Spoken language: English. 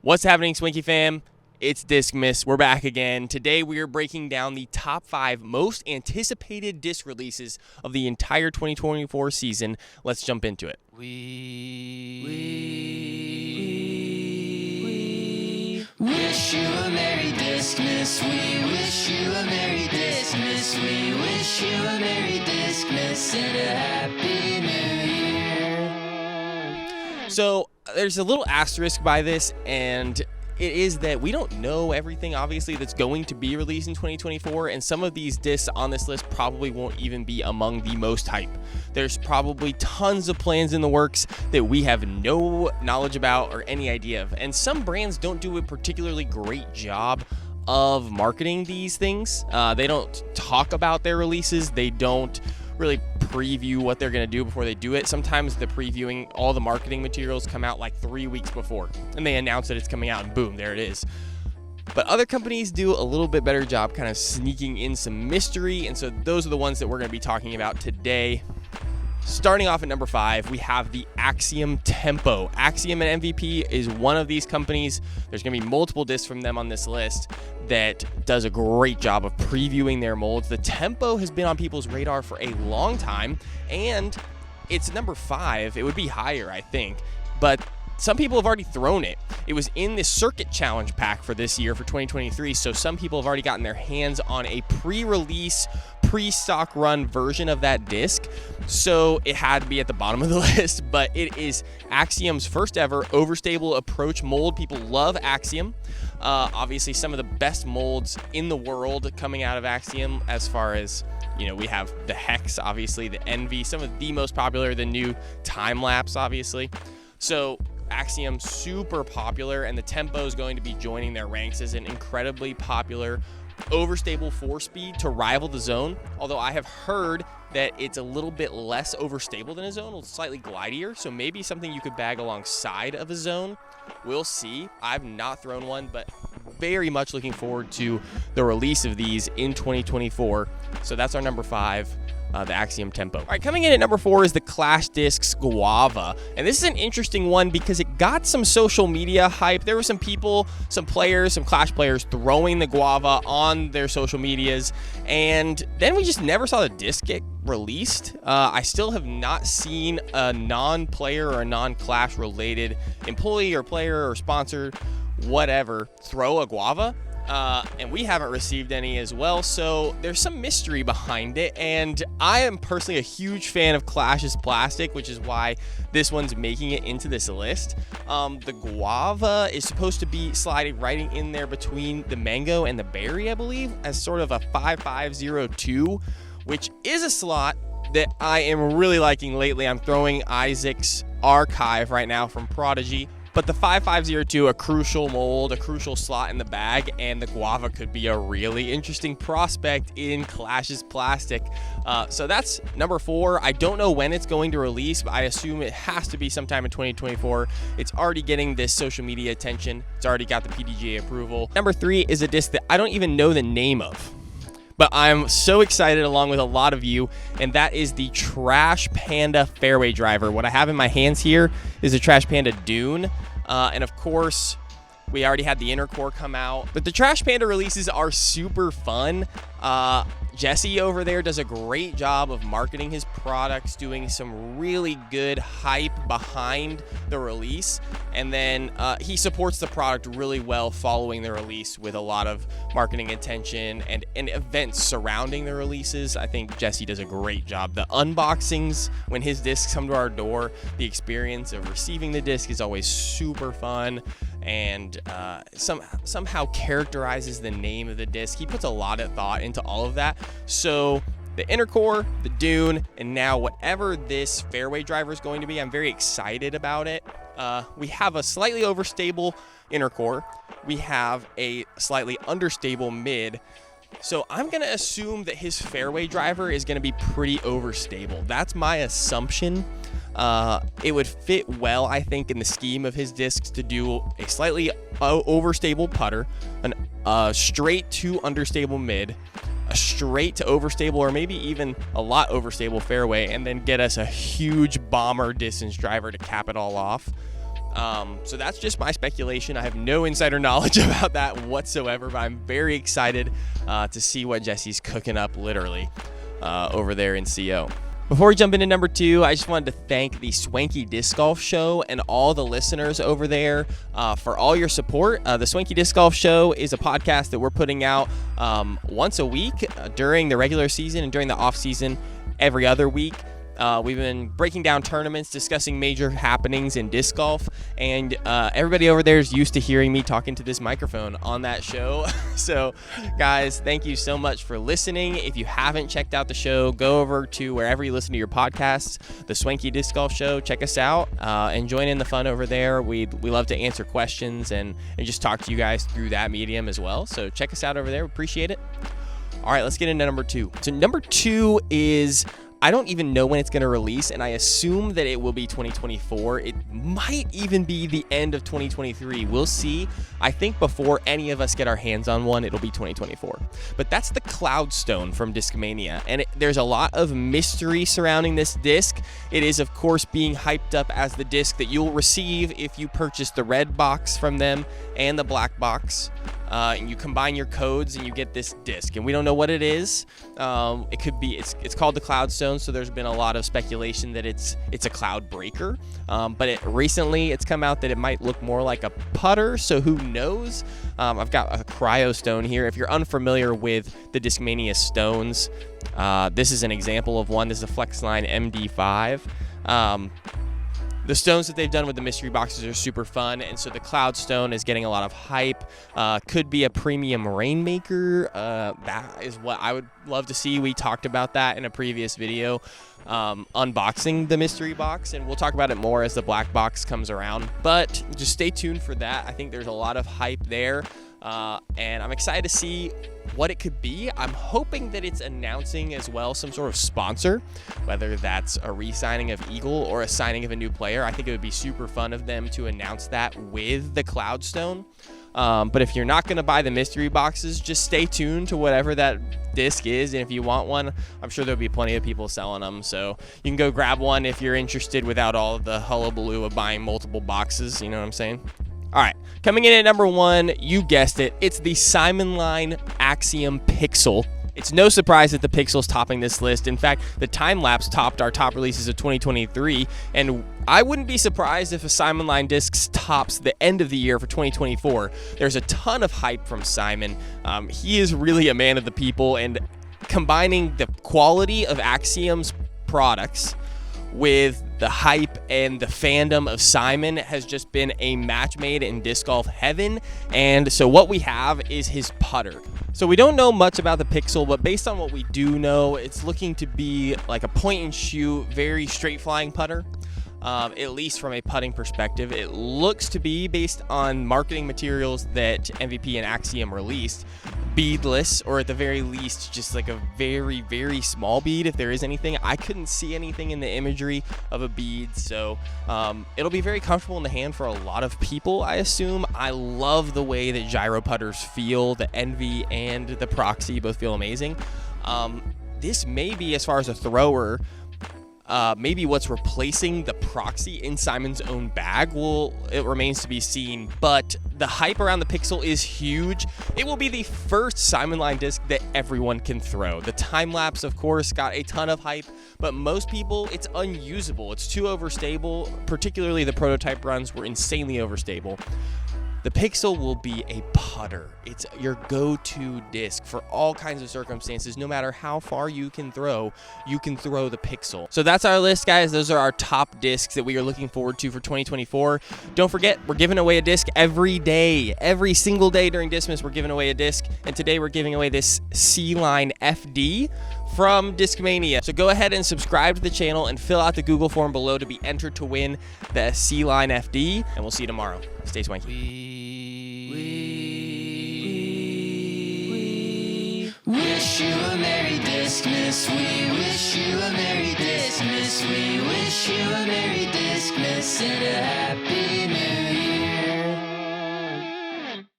What's happening, Swanky fam? It's Discmas. We're back again. Today we are breaking down the top 5 most anticipated disc releases of the entire 2024 season. Let's jump into it. We wish you a Merry Discmas. We wish you a Merry Discmas. We wish you a Merry Discmas and a Happy New Year. So there's a little asterisk by this, and it is that we don't know everything, obviously, that's going to be released in 2024, and some of these discs on this list probably won't even be among the most hype. There's probably tons of plans in the works that we have no knowledge about or any idea of, and some brands don't do a particularly great job of marketing these things. They don't talk about their releases. They don't really preview what they're going to do before they do it. Sometimes the previewing, all the marketing materials come out like 3 weeks before, and they announce that it's coming out, and boom, there it is. But other companies do a little bit better job kind of sneaking in some mystery, and so those are the ones that we're going to be talking about today. Starting off at number 5, we have the Axium Tempo. Axium and MVP is one of these companies. There's going to be multiple discs from them on this list that does a great job of previewing their molds. The Tempo has been on people's radar for a long time, and it's number 5. It would be higher, I think, but some people have already thrown it. It was in the Circuit Challenge pack for this year, for 2023, so some people have already gotten their hands on a pre-release, pre-stock run version of that disc, so it had to be at the bottom of the list. But it is Axium's first ever overstable approach mold. People love Axium. Obviously, some of the best molds in the world coming out of Axium, as far as, you know, we have the Hex, obviously, the Envy, some of the most popular, the new Time-Lapse, obviously. So Axiom, super popular, and the Tempo is going to be joining their ranks as an incredibly popular overstable 4-speed to rival the Zone, although I have heard that it's a little bit less overstable than a Zone, slightly glidier, so maybe something you could bag alongside of a Zone. We'll see. I've not thrown one, but very much looking forward to the release of these in 2024. So that's our number 5. The Axium Tempo. All right, coming in at number 4 is the Clash Discs Guava. And this is an interesting one because it got some social media hype. There were some people, some players, some Clash players throwing the Guava on their social medias, and then we just never saw the disc get released. I still have not seen a non-player or a non-Clash related employee or player or sponsor, whatever, throw a Guava. And we haven't received any as well, so there's some mystery behind it, and I am personally a huge fan of Clash's plastic, which is why this one's making it into this list. The Guava is supposed to be sliding right in there between the Mango and the Berry, I believe, as sort of a 5502, which is a slot that I am really liking lately. I'm throwing Isaac's Archive right now from Prodigy. But the 5502, a crucial mold, a crucial slot in the bag, and the Guava could be a really interesting prospect in Clash's plastic. So that's number 4. I don't know when it's going to release, but I assume it has to be sometime in 2024. It's already getting this social media attention. It's already got the PDGA approval. Number 3 is a disc that I don't even know the name of, but I'm so excited along with a lot of you, and that is the Trash Panda Fairway Driver. What I have in my hands here is a Trash Panda Dune, and of course, we already had the Inner Core come out, but the Trash Panda releases are super fun. Jesse over there does a great job of marketing his products, doing some really good hype behind the release, and then he supports the product really well following the release with a lot of marketing attention and events surrounding the releases. I think Jesse does a great job. The unboxings, when his discs come to our door, the experience of receiving the disc is always super fun, and somehow characterizes the name of the disc. He puts a lot of thought into all of that. So the Inner Core, the Dune, and now whatever this fairway driver is going to be, I'm very excited about it. We have a slightly overstable Inner Core. We have a slightly understable mid. So I'm going to assume that his fairway driver is going to be pretty overstable. That's my assumption. It would fit well, I think, in the scheme of his discs to do a slightly overstable putter, a straight to understable mid, a straight to overstable, or maybe even a lot overstable fairway, and then get us a huge bomber distance driver to cap it all off. So that's just my speculation. I have no insider knowledge about that whatsoever, but I'm very excited to see what Jesse's cooking up literally over there in CO. Before we jump into number 2, I just wanted to thank the Swanky Disc Golf Show and all the listeners over there for all your support. The Swanky Disc Golf Show is a podcast that we're putting out once a week during the regular season and during the off season every other week. We've been breaking down tournaments, discussing major happenings in disc golf, and everybody over there is used to hearing me talking to this microphone on that show. So, guys, thank you so much for listening. If you haven't checked out the show, go over to wherever you listen to your podcasts, the Swanky Disc Golf Show. Check us out and join in the fun over there. We love to answer questions and just talk to you guys through that medium as well. So check us out over there. We appreciate it. All right, let's get into number 2. So number 2 is... I don't even know when it's going to release, and I assume that it will be 2024. It might even be the end of 2023. We'll see. I think before any of us get our hands on one, it'll be 2024. But that's the Cloudstone from Discmania, and there's a lot of mystery surrounding this disc. It is, of course, being hyped up as the disc that you'll receive if you purchase the red box from them and the black box. And you combine your codes and you get this disc, and we don't know what it is. It could be it's called the Cloudstone, so there's been a lot of speculation that it's a cloud breaker, but recently it's come out that it might look more like a putter, so who knows. I've got a cryo stone here. If you're unfamiliar with the Discmania stones, this is an example of one. This is a Flexline MD5. The stones that they've done with the mystery boxes are super fun, and so the Cloudstone is getting a lot of hype. Could be a premium rainmaker. That is what I would love to see. We talked about that in a previous video, unboxing the mystery box, and we'll talk about it more as the black box comes around. But just stay tuned for that. I think there's a lot of hype there, and I'm excited to see what it could be. I'm hoping that it's announcing as well some sort of sponsor, whether that's a re-signing of Eagle or a signing of a new player. I think it would be super fun of them to announce that with the Cloudstone. But if you're not going to buy the mystery boxes, just stay tuned to whatever that disc is, and if you want one, I'm sure there'll be plenty of people selling them, so you can go grab one if you're interested without all of the hullabaloo of buying multiple boxes. You know what I'm saying? All right, coming in at number 1, you guessed it, it's the Simon Line Axium Pixel. It's no surprise that the Pixel's topping this list. In fact, the time-lapse topped our top releases of 2023, and I wouldn't be surprised if a Simon Line disc tops the end of the year for 2024. There's a ton of hype from Simon. He is really a man of the people, and combining the quality of Axiom's products with the hype and the fandom of Simon has just been a match made in disc golf heaven. And so what we have is his putter. So we don't know much about the Pixel, but based on what we do know, it's looking to be like a point and shoot, very straight flying putter. At least from a putting perspective. It looks to be, based on marketing materials that MVP and Axiom released, beadless, or at the very least just like a very, very small bead, if there is anything. I couldn't see anything in the imagery of a bead, so it'll be very comfortable in the hand for a lot of people, I assume. I love the way that gyro putters feel. The Envy and the Proxy both feel amazing. This may be, as far as a thrower, maybe what's replacing the Proxy in Simon's own bag. It remains to be seen, but the hype around the Pixel is huge. It will be the first Simon Line disc that everyone can throw. The time-lapse, of course, got a ton of hype, but most people, it's unusable. It's too overstable. Particularly the prototype runs were insanely overstable. The Pixel will be a putter. It's your go-to disc for all kinds of circumstances. No matter how far you can throw the Pixel. So that's our list, guys. Those are our top discs that we are looking forward to for 2024. Don't forget, we're giving away a disc every day. Every single day during Discmas, we're giving away a disc. And today we're giving away this C-Line FD from Discmania. So go ahead and subscribe to the channel and fill out the Google form below to be entered to win the C-Line FD. And we'll see you tomorrow. Stay swanky. We wish you a Merry Discmas. We wish you a Merry Discmas. We wish you a Merry Discmas and a Happy New